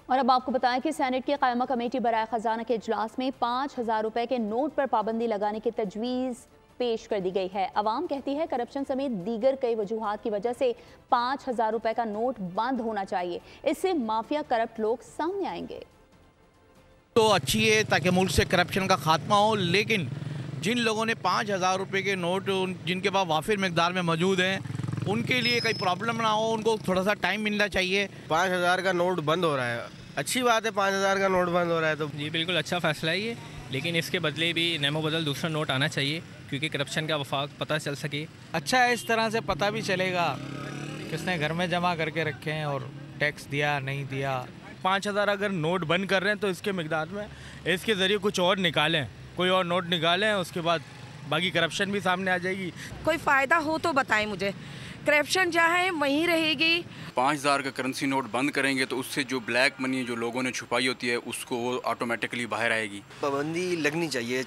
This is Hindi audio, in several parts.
और अब आपको बताएं कि सेनेट की कायमा कमेटी बराए खजाना के इजलास में 5,000 रुपए के नोट पर पाबंदी लगाने की तजवीज़ पेश कर दी गई है। अवाम कहती है करप्शन समेत दीगर कई वजूहात की वजह से 5,000 रुपए का नोट बंद होना चाहिए। इससे माफिया करप्ट लोग सामने आएंगे। तो अच्छी है ताकि मुल्क से करप्शन का खात्मा हो, लेकिन जिन लोगों ने 5,000 रुपए के नोट जिनके पास वाफिर मकदार में मौजूद हैं, उनके लिए कोई प्रॉब्लम ना हो, उनको थोड़ा सा टाइम मिलना चाहिए। 5,000 का नोट बंद हो रहा है, अच्छी बात है। 5,000 का नोट बंद हो रहा है तो जी बिल्कुल अच्छा फैसला है ये, लेकिन इसके बदले भी नमो बदल दूसरा नोट आना चाहिए क्योंकि करप्शन का वफाक पता चल सके। अच्छा है, इस तरह से पता भी चलेगा किसने घर में जमा करके रखे हैं और टैक्स दिया नहीं दिया। 5,000 अगर नोट बंद कर रहे हैं तो इसके मिकदार में इसके ज़रिए कुछ और निकालें, कोई और नोट निकालें, उसके बाद बाकी करप्शन भी सामने आ जाएगी। कोई फ़ायदा हो तो बताएं मुझे, करप्शन जहाँ है वहीं रहेगी। 5,000 का करेंसी नोट बंद करेंगे तो उससे जो ब्लैक मनी जो लोगों ने छुपाई होती है उसको वो ऑटोमेटिकली बाहर आएगी। पाबंदी लगनी चाहिए।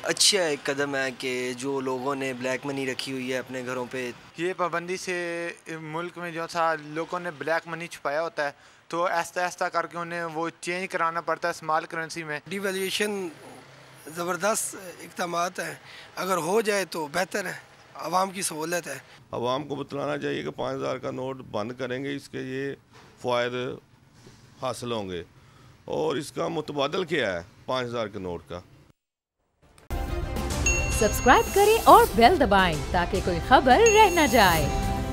अच्छा एक कदम है कि जो लोगों ने ब्लैक मनी रखी हुई है अपने घरों पे, ये पाबंदी से मुल्क में जो था लोगों ने ब्लैक मनी छुपाया होता है तो ऐसा ऐसा करके उन्हें वो चेंज कराना पड़ता है स्मॉल करेंसी में। डिवैल्यूएशन ज़बरदस्त इक़दामात हैं, अगर हो जाए तो बेहतर है, आवाम की सहूलत है। आवाम को बतलाना चाहिए कि 5,000 का नोट बंद करेंगे, इसके ये फ़ायदे हासिल होंगे। और इसका मुतबादल क्या है 5,000 के नोट का। सब्सक्राइब करें और बेल दबाएं ताकि कोई खबर रह न जाए।